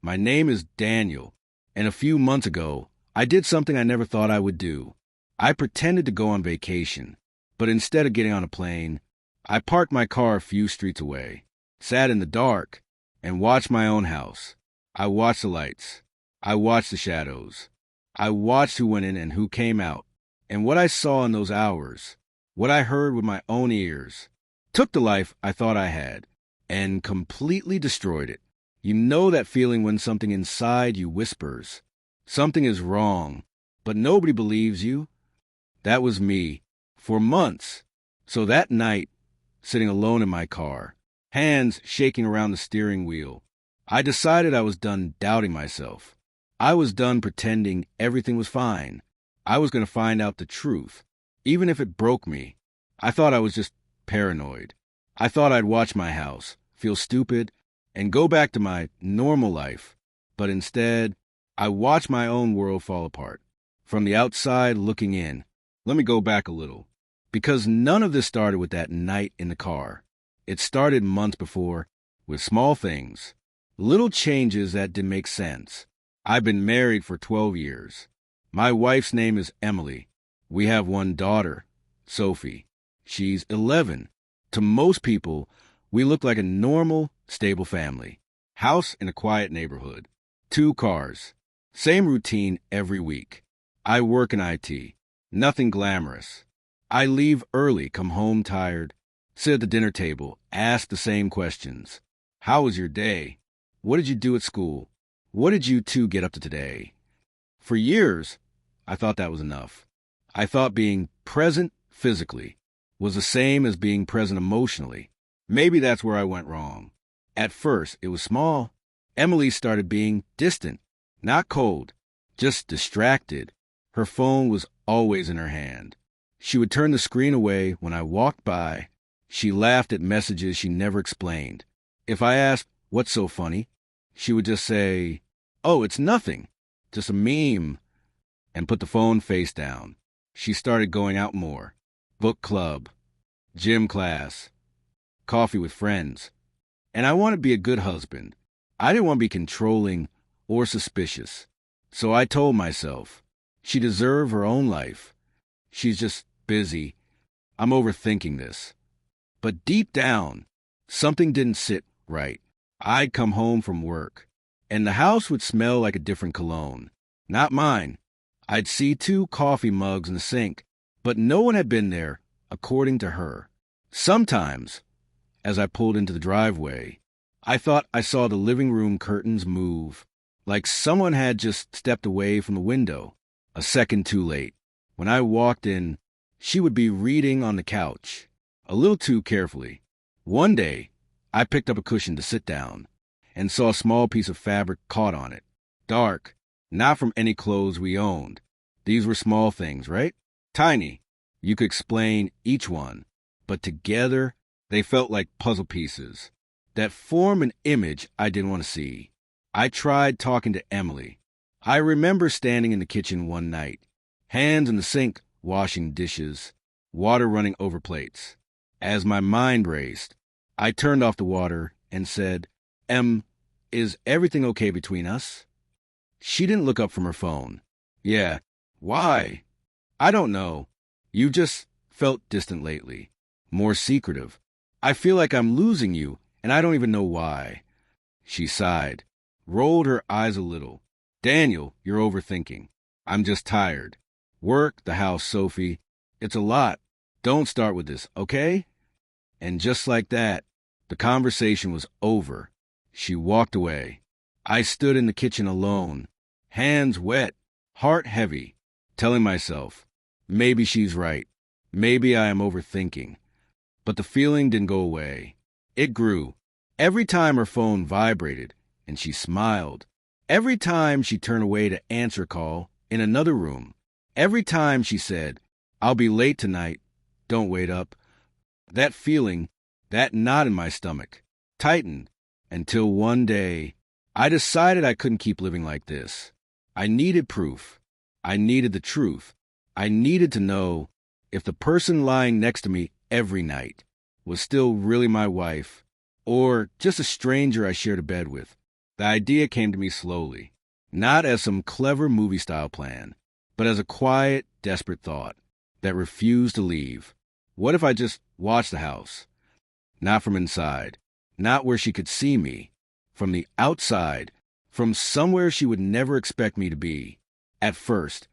My name is Daniel, and a few months ago, I did something I never thought I would do. I pretended to go on vacation, but instead of getting on a plane, I parked my car a few streets away, sat in the dark, and watched my own house. I watched the lights. I watched the shadows. I watched who went in and who came out. And what I saw in those hours, what I heard with my own ears, took the life I thought I had and completely destroyed it. You know that feeling when something inside you whispers, something is wrong, but nobody believes you? That was me, for months. So that night, sitting alone in my car, hands shaking around the steering wheel, I decided I was done doubting myself. I was done pretending everything was fine. I was going to find out the truth, even if it broke me. I thought I was just paranoid. I thought I'd watch my house, feel stupid, and go back to my normal life. But instead, I watched my own world fall apart. From the outside looking in. Let me go back a little. Because none of this started with that night in the car. It started months before, with small things. Little changes that didn't make sense. I've been married for 12 years. My wife's name is Emily. We have one daughter, Sophie. She's 11. To most people, we look like a normal, stable family. House in a quiet neighborhood. 2 cars. Same routine every week. I work in IT. Nothing glamorous. I leave early, come home tired, sit at the dinner table, ask the same questions. How was your day? What did you do at school? What did you two get up to today? For years, I thought that was enough. I thought being present physically was the same as being present emotionally. Maybe that's where I went wrong. At first, it was small. Emily started being distant, not cold, just distracted. Her phone was always in her hand. She would turn the screen away when I walked by. She laughed at messages she never explained. If I asked, "What's so funny?" she would just say, "Oh, it's nothing. Just a meme," and put the phone face down. She started going out more. Book club, gym class, coffee with friends. And I want to be a good husband. I didn't want to be controlling or suspicious. So I told myself, she deserved her own life. She's just busy. I'm overthinking this. But deep down, something didn't sit right. I'd come home from work, and the house would smell like a different cologne. Not mine. I'd see 2 coffee mugs in the sink, but no one had been there, according to her. Sometimes, as I pulled into the driveway, I thought I saw the living room curtains move, like someone had just stepped away from the window, a second too late. When I walked in, she would be reading on the couch, a little too carefully. One day, I picked up a cushion to sit down and saw a small piece of fabric caught on it. Dark, not from any clothes we owned. These were small things, right? Tiny. You could explain each one, but together they felt like puzzle pieces that form an image I didn't want to see. I tried talking to Emily. I remember standing in the kitchen one night, hands in the sink, washing dishes, water running over plates. As my mind raced, I turned off the water and said, is everything okay between us?" She didn't look up from her phone. "Yeah. Why?" "I don't know. You just felt distant lately. More secretive. I feel like I'm losing you, and I don't even know why." She sighed, rolled her eyes a little. "Daniel, you're overthinking. I'm just tired. Work, the house, Sophie. It's a lot. Don't start with this, okay?" And just like that, the conversation was over. She walked away. I stood in the kitchen alone, hands wet, heart heavy, telling myself, maybe she's right. Maybe I am overthinking. But the feeling didn't go away. It grew. Every time her phone vibrated and she smiled. Every time she turned away to answer a call in another room. Every time she said, "I'll be late tonight. Don't wait up." That feeling, that knot in my stomach, tightened until one day I decided I couldn't keep living like this. I needed proof. I needed the truth. I needed to know if the person lying next to me every night was still really my wife or just a stranger I shared a bed with. The idea came to me slowly, not as some clever movie-style plan, but as a quiet, desperate thought that refused to leave. What if I just watched the house? Not from inside, not where she could see me, from the outside, from somewhere she would never expect me to be. At first,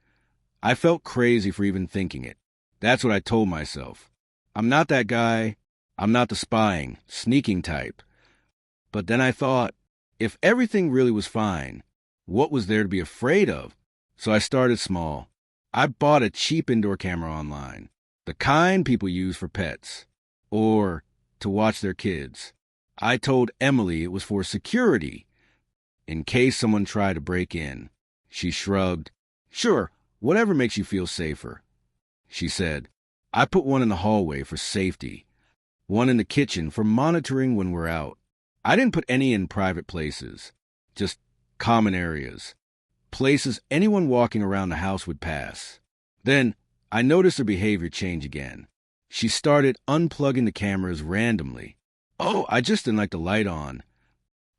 I felt crazy for even thinking it. That's what I told myself. I'm not that guy. I'm not the spying, sneaking type. But then I thought, if everything really was fine, what was there to be afraid of? So I started small. I bought a cheap indoor camera online, the kind people use for pets, or to watch their kids. I told Emily it was for security, in case someone tried to break in. She shrugged. Sure, whatever makes you feel safer. She said, I put one in the hallway for safety, one in the kitchen for monitoring when we're out. I didn't put any in private places, just common areas, places anyone walking around the house would pass. Then I noticed her behavior change again. She started unplugging the cameras randomly. Oh, I just didn't like the light on,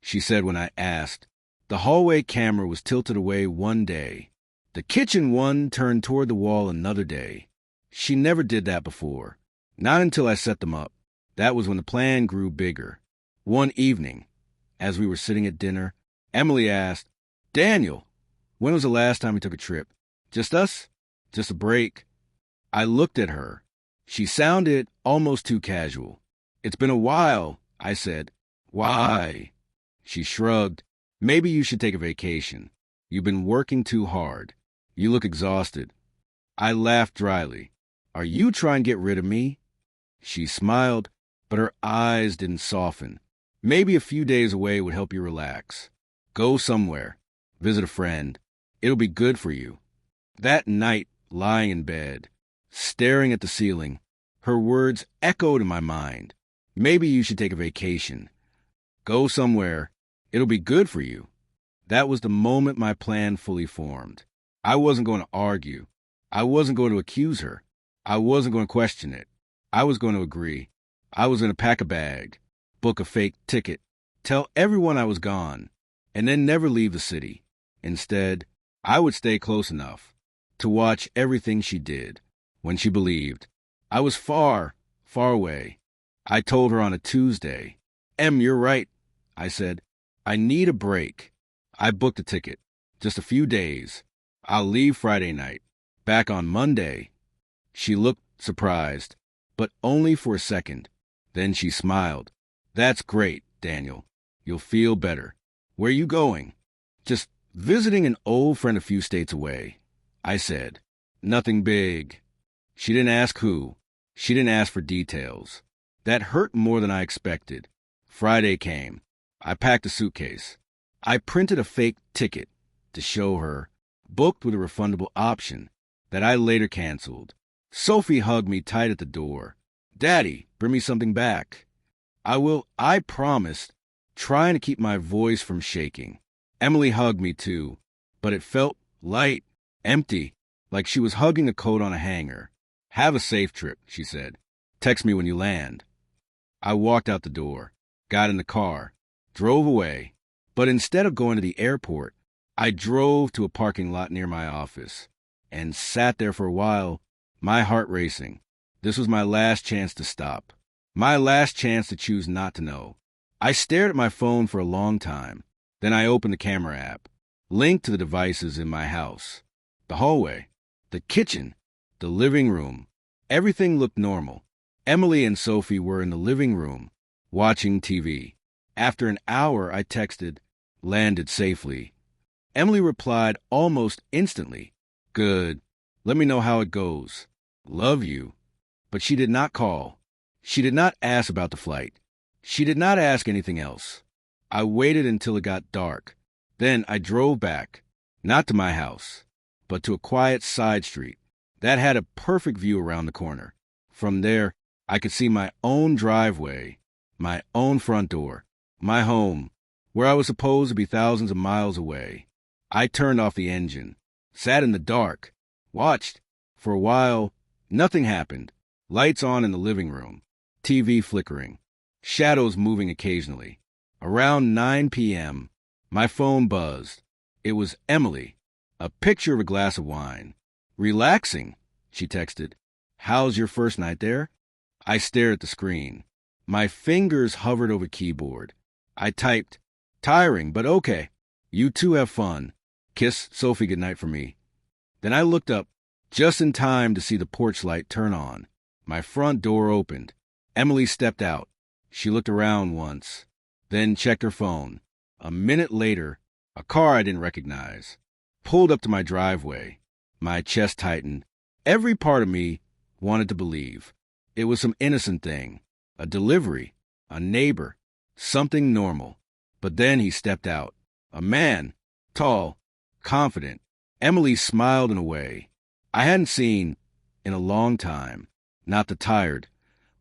she said when I asked. The hallway camera was tilted away one day. The kitchen one turned toward the wall another day. She never did that before. Not until I set them up. That was when the plan grew bigger. One evening, as we were sitting at dinner, Emily asked, Daniel, when was the last time we took a trip? Just us? Just a break? I looked at her. She sounded almost too casual. It's been a while, I said. Why? She shrugged. Maybe you should take a vacation. You've been working too hard. You look exhausted. I laughed dryly. Are you trying to get rid of me? She smiled, but her eyes didn't soften. Maybe a few days away would help you relax. Go somewhere. Visit a friend. It'll be good for you. That night, lying in bed, staring at the ceiling, her words echoed in my mind. Maybe you should take a vacation. Go somewhere. It'll be good for you. That was the moment my plan fully formed. I wasn't going to argue. I wasn't going to accuse her. I wasn't going to question it. I was going to agree. I was going to pack a bag, book a fake ticket, tell everyone I was gone, and then never leave the city. Instead, I would stay close enough to watch everything she did. When she believed I was far, far away, I told her on a Tuesday, Em, you're right, I said. I need a break. I booked a ticket. Just a few days. I'll leave Friday night. Back on Monday. She looked surprised, but only for a second. Then she smiled. That's great, Daniel. You'll feel better. Where are you going? Just visiting an old friend a few states away, I said. Nothing big. She didn't ask who. She didn't ask for details. That hurt more than I expected. Friday came. I packed a suitcase. I printed a fake ticket to show her, booked with a refundable option that I later canceled. Sophie hugged me tight at the door. Daddy, bring me something back. I will, I promised, trying to keep my voice from shaking. Emily hugged me too, but it felt light, empty, like she was hugging a coat on a hanger. Have a safe trip, she said. Text me when you land. I walked out the door, got in the car, drove away, but instead of going to the airport, I drove to a parking lot near my office and sat there for a while, my heart racing. This was my last chance to stop, my last chance to choose not to know. I stared at my phone for a long time. Then I opened the camera app, linked to the devices in my house. The hallway, the kitchen, the living room. Everything looked normal. Emily and Sophie were in the living room, watching TV. After an hour, I texted, landed safely. Emily replied almost instantly, good. Let me know how it goes. Love you. But she did not call. She did not ask about the flight. She did not ask anything else. I waited until it got dark. Then I drove back, not to my house, but to a quiet side street that had a perfect view around the corner. From there, I could see my own driveway, my own front door, my home, where I was supposed to be thousands of miles away. I turned off the engine, sat in the dark, watched. For a while, nothing happened. Lights on in the living room, TV flickering, shadows moving occasionally. Around 9 p.m., My phone buzzed. It was Emily. A picture of a glass of wine. "Relaxing," she texted. "How's your first night there?" I stared at the screen. My fingers hovered over keyboard. I typed, "Tiring, but okay. You two have fun. Kiss Sophie goodnight for me." Then I looked up, just in time to see the porch light turn on. My front door opened. Emily stepped out. She looked around once, then checked her phone. A minute later, a car I didn't recognize pulled up to my driveway. My chest tightened. Every part of me wanted to believe. It was some innocent thing, a delivery, a neighbor, something normal. But then he stepped out. A man, tall, confident. Emily smiled in a way I hadn't seen in a long time. Not the tired,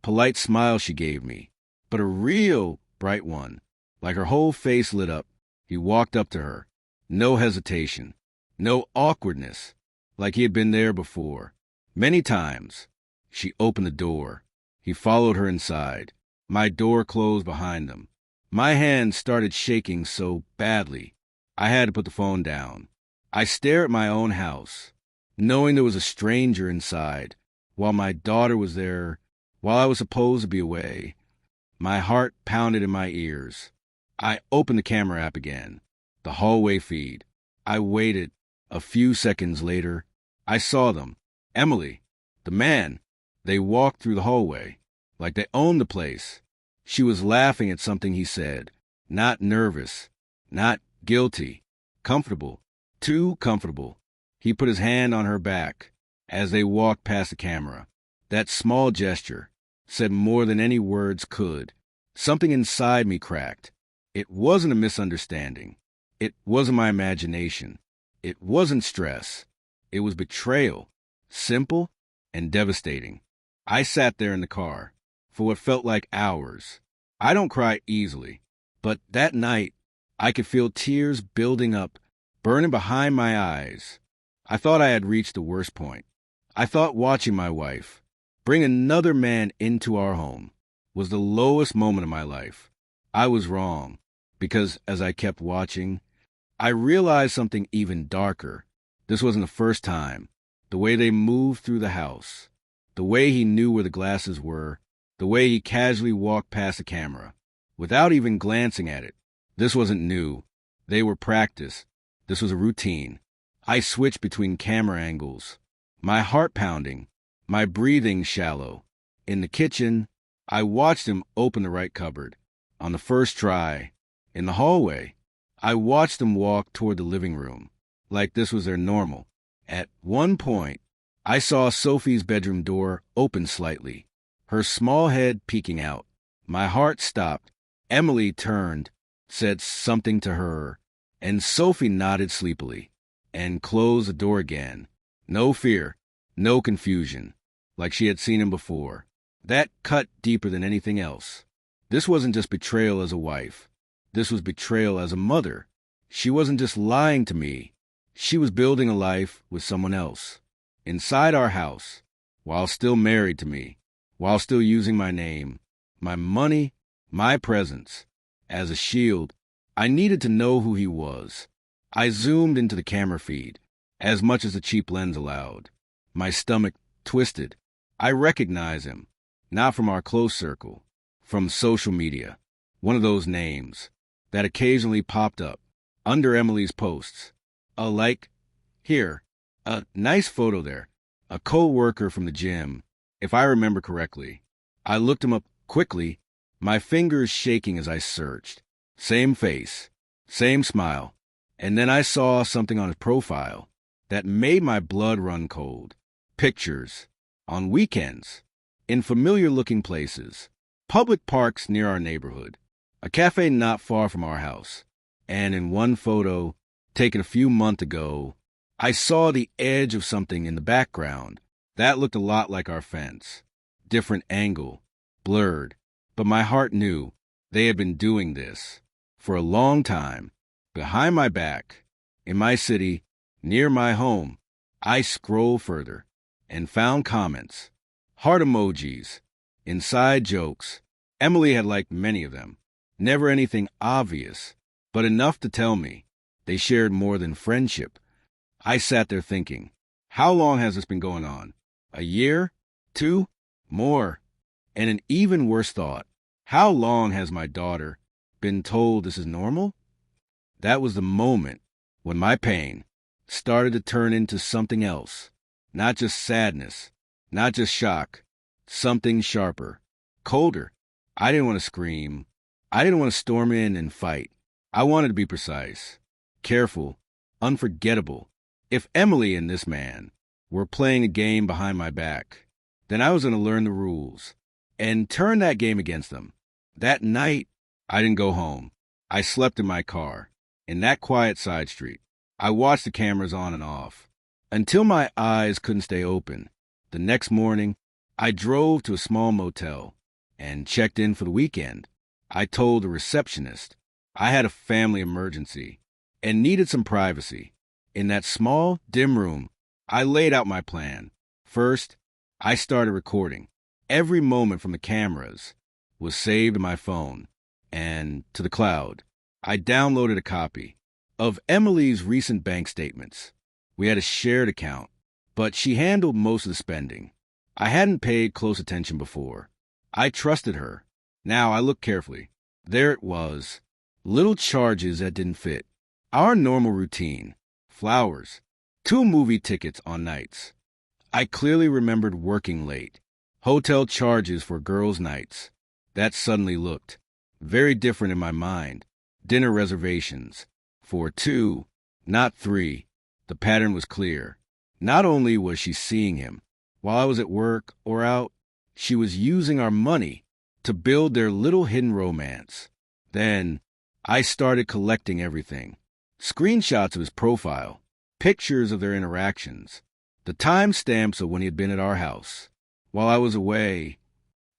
polite smile she gave me, but a real bright one. Like her whole face lit up. He walked up to her. No hesitation. No awkwardness. Like he had been there before. Many times. She opened the door. He followed her inside. My door closed behind them. My hands started shaking so badly, I had to put the phone down. I stared at my own house, knowing there was a stranger inside, while my daughter was there, while I was supposed to be away. My heart pounded in my ears. I opened the camera app again. The hallway feed. I waited. A few seconds later, I saw them. Emily, the man. They walked through the hallway, like they owned the place. She was laughing at something he said. Not nervous. Not guilty. Comfortable. Too comfortable. He put his hand on her back as they walked past the camera. That small gesture said more than any words could. Something inside me cracked. It wasn't a misunderstanding. It wasn't my imagination. It wasn't stress. It was betrayal. Simple and devastating. I sat there in the car for what felt like hours. I don't cry easily, but that night I could feel tears building up, burning behind my eyes. I thought I had reached the worst point. I thought watching my wife bring another man into our home was the lowest moment of my life. I was wrong, because as I kept watching, I realized something even darker. This wasn't the first time. The way they moved through the house, the way he knew where the glasses were, the way he casually walked past the camera, without even glancing at it. This wasn't new. They were practiced. This was a routine. I switched between camera angles, my heart pounding, my breathing shallow. In the kitchen, I watched him open the right cupboard. On the first try, in the hallway, I watched them walk toward the living room, like this was their normal. At one point, I saw Sophie's bedroom door open slightly, her small head peeking out. My heart stopped. Emily turned, said something to her, and Sophie nodded sleepily and closed the door again. No fear, no confusion, like she had seen him before. That cut deeper than anything else. This wasn't just betrayal as a wife. This was betrayal as a mother. She wasn't just lying to me. She was building a life with someone else. Inside our house, while still married to me, while still using my name, my money, my presence, as a shield. I needed to know who he was. I zoomed into the camera feed, as much as the cheap lens allowed. My stomach twisted. I recognize him, not from our close circle, from social media. One of those names that occasionally popped up under Emily's posts. A like, here, a nice photo there, a co-worker from the gym, if I remember correctly. I looked him up quickly, my fingers shaking as I searched. Same face, same smile, and then I saw something on his profile that made my blood run cold. Pictures, on weekends, in familiar-looking places, public parks near our neighborhood, a cafe not far from our house, and in one photo, taken a few months ago, I saw the edge of something in the background that looked a lot like our fence. Different angle, blurred, but my heart knew they had been doing this for a long time, behind my back, in my city, near my home. I scrolled further and found comments, heart emojis, inside jokes. Emily had liked many of them. Never anything obvious, but enough to tell me they shared more than friendship. I sat there thinking, how long has this been going on? A year? 2? More? And an even worse thought, how long has my daughter been told this is normal? That was the moment when my pain started to turn into something else. Not just sadness, not just shock, something sharper, colder. I didn't want to scream. I didn't want to storm in and fight. I wanted to be precise, careful, unforgettable. If Emily and this man were playing a game behind my back, then I was going to learn the rules and turn that game against them. That night, I didn't go home. I slept in my car, in that quiet side street. I watched the cameras on and off, until my eyes couldn't stay open. The next morning, I drove to a small motel and checked in for the weekend. I told the receptionist I had a family emergency and needed some privacy. In that small, dim room, I laid out my plan. First, I started recording. Every moment from the cameras was saved in my phone and to the cloud. I downloaded a copy of Emily's recent bank statements. We had a shared account, but she handled most of the spending. I hadn't paid close attention before. I trusted her. Now I looked carefully. There it was. Little charges that didn't fit. Our normal routine. Flowers. 2 movie tickets on nights. I clearly remembered working late. Hotel charges for girls' nights. That suddenly looked very different in my mind. Dinner reservations. For 2, not 3. The pattern was clear. Not only was she seeing him while I was at work or out, she was using our money to build their little hidden romance. Then I started collecting everything. Screenshots of his profile, pictures of their interactions, the timestamps of when he had been at our house. While I was away,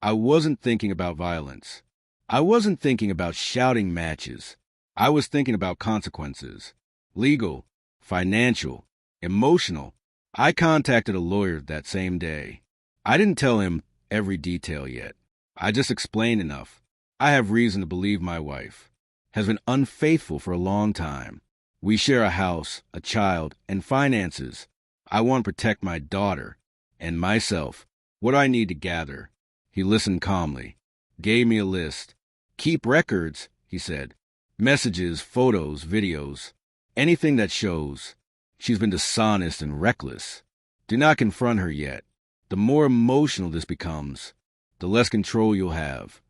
I wasn't thinking about violence. I wasn't thinking about shouting matches. I was thinking about consequences. Legal, financial, emotional. I contacted a lawyer that same day. I didn't tell him every detail yet. I just explained enough. I have reason to believe my wife has been unfaithful for a long time. We share a house, a child, and finances. I want to protect my daughter and myself. What do I need to gather? He listened calmly, gave me a list. Keep records, he said. Messages, photos, videos, anything that shows she's been dishonest and reckless. Do not confront her yet. The more emotional this becomes, the less control you'll have.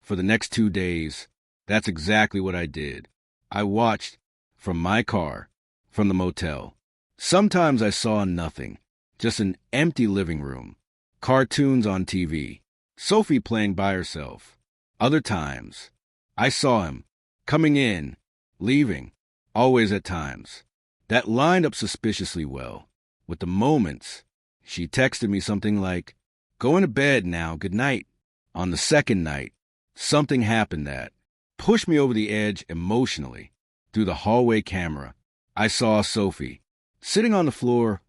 For the next 2 days, that's exactly what I did. I watched from my car, from the motel. Sometimes I saw nothing, just an empty living room, cartoons on TV, Sophie playing by herself. Other times, I saw him coming in, leaving, always at times. That lined up suspiciously well with the moments she texted me something like, "Going to bed now, good night." On the second night, something happened that pushed me over the edge emotionally. Through the hallway camera, I saw Sophie sitting on the floor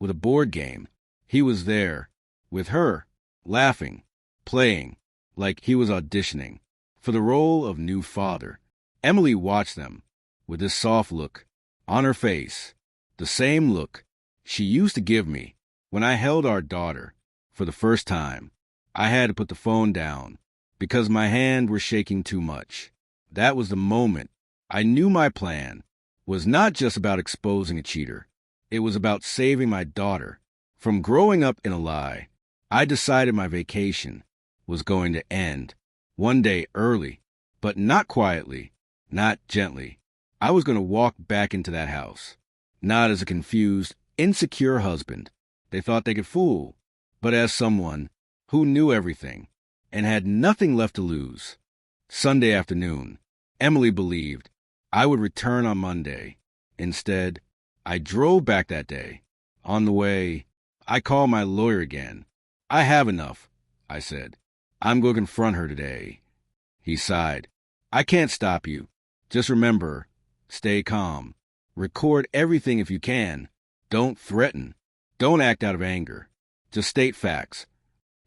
with a board game. He was there with her, laughing, playing, like he was auditioning for the role of new father. Emily watched them with this soft look on her face, the same look she used to give me when I held our daughter for the first time. I had to put the phone down because my hand was shaking too much. That was the moment I knew my plan was not just about exposing a cheater. It was about saving my daughter from growing up in a lie. I decided my vacation was going to end one day early, but not quietly, not gently. I was going to walk back into that house, not as a confused, insecure husband they thought they could fool, but as someone who knew everything and had nothing left to lose. Sunday afternoon, Emily believed I would return on Monday. Instead, I drove back that day. On the way, I called my lawyer again. "I have enough," I said. "I'm going to confront her today." He sighed. "I can't stop you. Just remember, stay calm. Record everything if you can. Don't threaten. Don't act out of anger. Just state facts."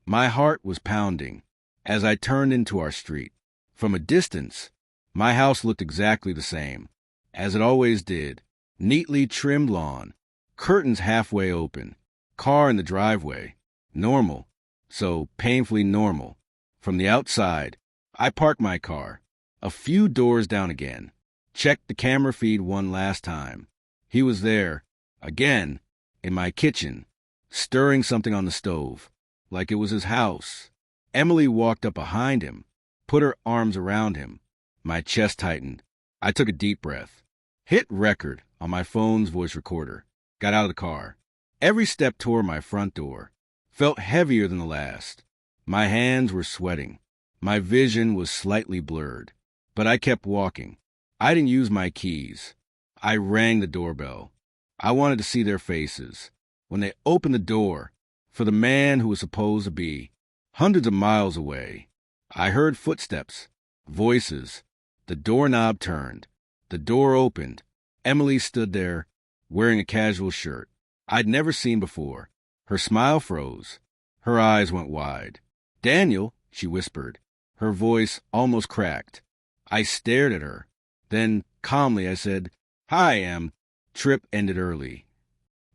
My heart was pounding as I turned into our street. From a distance, My house looked exactly the same, as it always did. Neatly trimmed lawn, curtains halfway open, car in the driveway. Normal, so painfully normal. From the outside, I parked my car, a few doors down again, checked the camera feed one last time. He was there, again, in my kitchen, stirring something on the stove, like it was his house. Emily walked up behind him, put her arms around him. My chest tightened. I took a deep breath, hit record on my phone's voice recorder, got out of the car. Every step toward my front door felt heavier than the last. My hands were sweating. My vision was slightly blurred, but I kept walking. I didn't use my keys. I rang the doorbell. I wanted to see their faces. When they opened the door for the man who was supposed to be hundreds of miles away, I heard footsteps, voices. The doorknob turned. The door opened. Emily stood there, wearing a casual shirt I'd never seen before. Her smile froze. Her eyes went wide. "Daniel," she whispered. Her voice almost cracked. I stared at her. Then, calmly, I said, "Hi, Em." Trip ended early.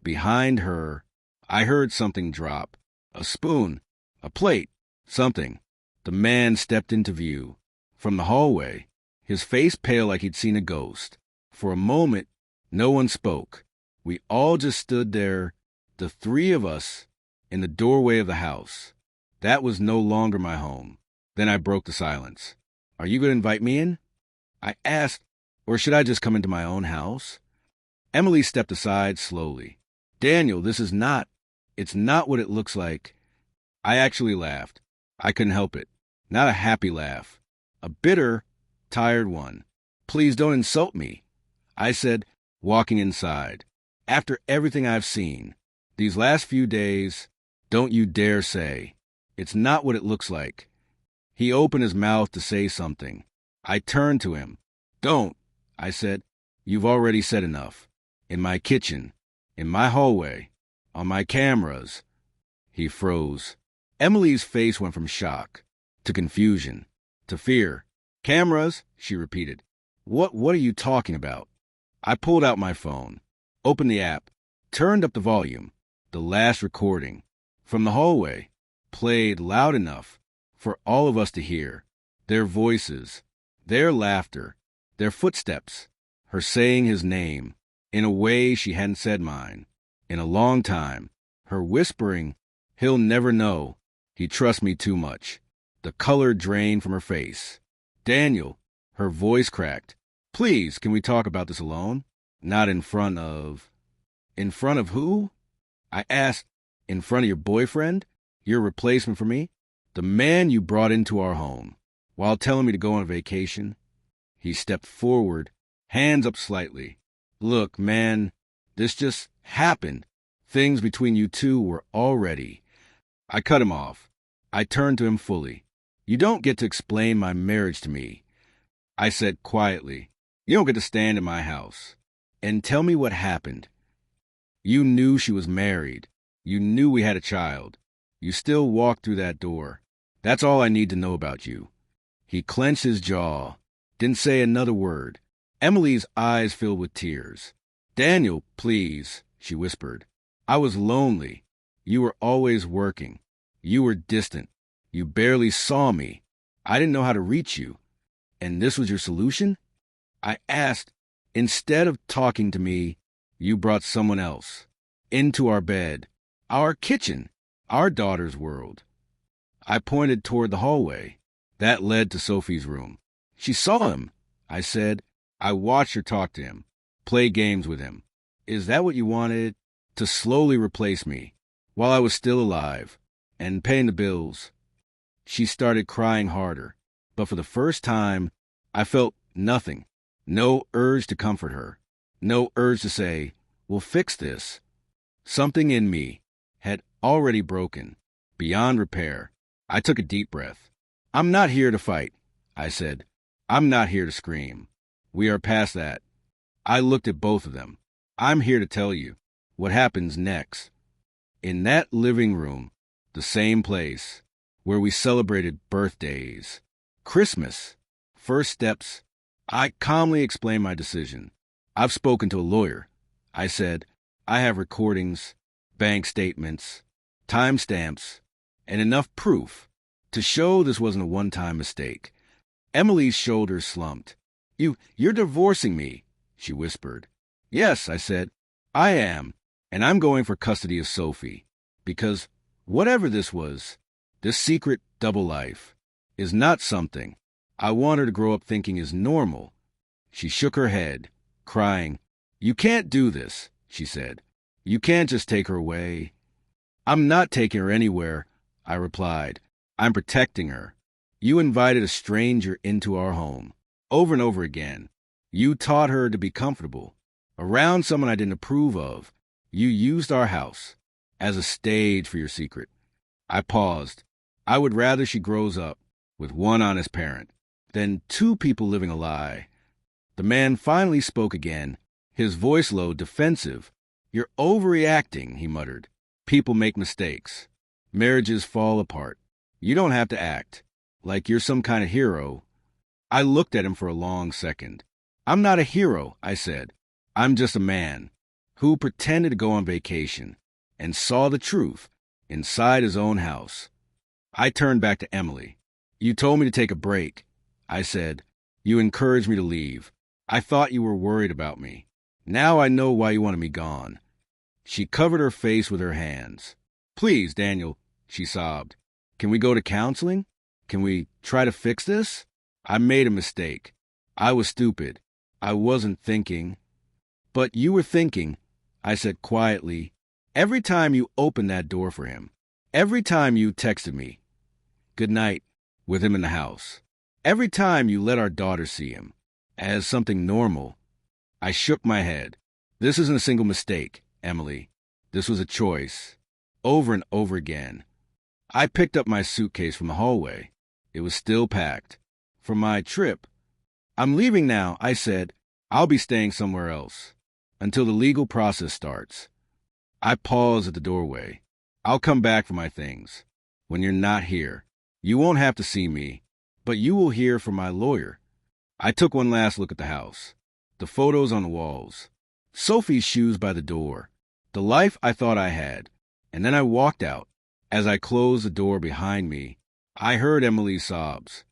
Behind her, I heard something drop. A spoon, a plate, something. The man stepped into view. From the hallway, his face pale like he'd seen a ghost. For a moment, no one spoke. We all just stood there, the three of us, in the doorway of the house. That was no longer my home. Then I broke the silence. "Are you going to invite me in?" I asked, "or should I just come into my own house?" Emily stepped aside slowly. "Daniel, it's not what it looks like." I actually laughed. I couldn't help it. Not a happy laugh. A bitter, tired one. "Please don't insult me," I said, walking inside. "After everything I've seen, these last few days, don't you dare say, it's not what it looks like." He opened his mouth to say something. I turned to him. "Don't," I said. "You've already said enough. In my kitchen, in my hallway, on my cameras." He froze. Emily's face went from shock to confusion to fear. "Cameras?" she repeated. What are you talking about?" I pulled out my phone, opened the app, turned up the volume. The last recording, from the hallway, played loud enough for all of us to hear. Their voices, their laughter, their footsteps, her saying his name in a way she hadn't said mine in a long time, her whispering, "He'll never know. He trusts me too much." The color drained from her face. "Daniel," her voice cracked. "Please, can we talk about this alone? Not in front of..." "In front of who?" I asked. "In front of your boyfriend? Your replacement for me? The man you brought into our home while telling me to go on vacation?" He stepped forward, hands up slightly. "Look, man, this just happened. Things between you two were already..." I cut him off. I turned to him fully. "You don't get to explain my marriage to me," I said quietly. "You don't get to stand in my house and tell me what happened. You knew she was married. You knew we had a child. You still walked through that door. That's all I need to know about you." He clenched his jaw, didn't say another word. Emily's eyes filled with tears. "Daniel, please," she whispered. "I was lonely. You were always working. You were distant. You barely saw me. I didn't know how to reach you. And this was your solution?" I asked. "Instead of talking to me, you brought someone else into our bed, our kitchen, our daughter's world." I pointed toward the hallway. That led to Sophie's room. "She saw him," I said. "I watched her talk to him, play games with him. Is that what you wanted? To slowly replace me, while I was still alive, and paying the bills?" She started crying harder, but for the first time, I felt nothing. No urge to comfort her. No urge to say, "We'll fix this." Something in me had already broken, beyond repair. I took a deep breath. "I'm not here to fight," I said. "I'm not here to scream. We are past that." I looked at both of them. "I'm here to tell you what happens next." In that living room, the same place where we celebrated birthdays, Christmas, first steps, I calmly explained my decision. I've spoken to a lawyer. I said, I have recordings, bank statements, timestamps, and enough proof to show this wasn't a one-time mistake. Emily's shoulders slumped. You're divorcing me, she whispered. Yes, I said, I am, and I'm going for custody of Sophie, because whatever this was, this secret double life, is not something I want her to grow up thinking is normal. She shook her head, crying. You can't do this, she said. You can't just take her away. I'm not taking her anywhere, I replied. I'm protecting her. You invited a stranger into our home, over and over again. You taught her to be comfortable, around someone I didn't approve of. You used our house as a stage for your secret. I paused. I would rather she grows up with one honest parent than two people living a lie. The man finally spoke again, his voice low, defensive. You're overreacting, he muttered. People make mistakes. Marriages fall apart. You don't have to act like you're some kind of hero. I looked at him for a long second. I'm not a hero, I said. I'm just a man who pretended to go on vacation and saw the truth inside his own house. I turned back to Emily. You told me to take a break, I said. You encouraged me to leave. I thought you were worried about me. Now I know why you wanted me gone. She covered her face with her hands. Please, Daniel, she sobbed. Can we go to counseling? Can we try to fix this? I made a mistake. I was stupid. I wasn't thinking. But you were thinking, I said quietly. Every time you opened that door for him, every time you texted me, good night, with him in the house, every time you let our daughter see him as something normal, I shook my head. This isn't a single mistake, Emily. This was a choice, over and over again. I picked up my suitcase from the hallway. It was still packed. For my trip. I'm leaving now, I said. I'll be staying somewhere else until the legal process starts. I paused at the doorway. I'll come back for my things when you're not here. You won't have to see me, but you will hear from my lawyer. I took one last look at the house, the photos on the walls, Sophie's shoes by the door, the life I thought I had, and then I walked out. As I closed the door behind me, I heard Emily's sobs.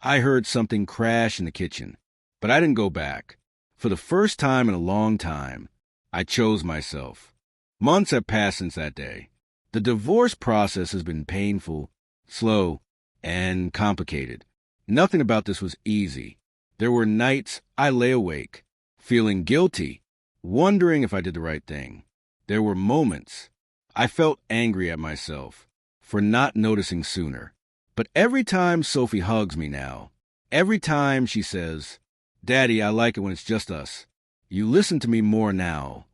I heard something crash in the kitchen, but I didn't go back. For the first time in a long time, I chose myself. Months have passed since that day. The divorce process has been painful, slow, and complicated. Nothing about this was easy. There were nights I lay awake, feeling guilty, wondering if I did the right thing. There were moments I felt angry at myself for not noticing sooner. But every time Sophie hugs me now, every time she says, Daddy, I like it when it's just us, you listen to me more now,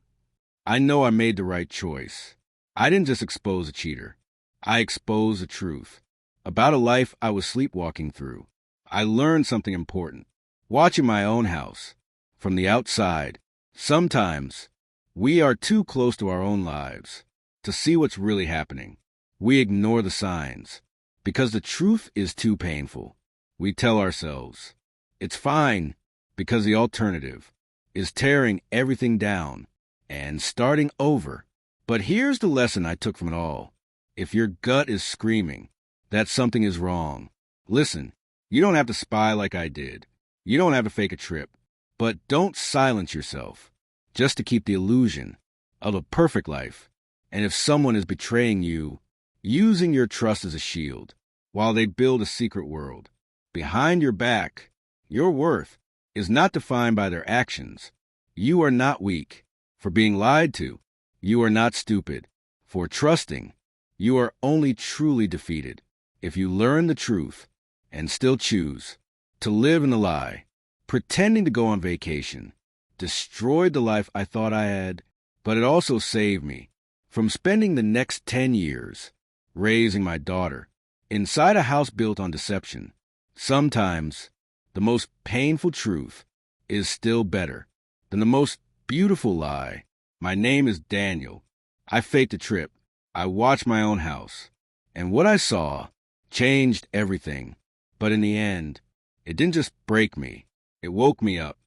I know I made the right choice. I didn't just expose a cheater. I exposed the truth about a life I was sleepwalking through. I learned something important. Watching my own house from the outside, sometimes we are too close to our own lives to see what's really happening. We ignore the signs. Because the truth is too painful, we tell ourselves, it's fine, because the alternative is tearing everything down and starting over. But here's the lesson I took from it all. If your gut is screaming that something is wrong, listen, you don't have to spy like I did. You don't have to fake a trip. But don't silence yourself just to keep the illusion of a perfect life. And if someone is betraying you, using your trust as a shield, while they build a secret world behind your back, your worth is not defined by their actions. You are not weak for being lied to. You are not stupid for trusting. You are only truly defeated if you learn the truth and still choose to live in the lie. Pretending to go on vacation destroyed the life I thought I had, but it also saved me from spending the next 10 years raising my daughter inside a house built on deception. Sometimes the most painful truth is still better than the most beautiful lie. My name is Daniel. I faked a trip. I watched my own house. And what I saw changed everything. But in the end, it didn't just break me. It woke me up.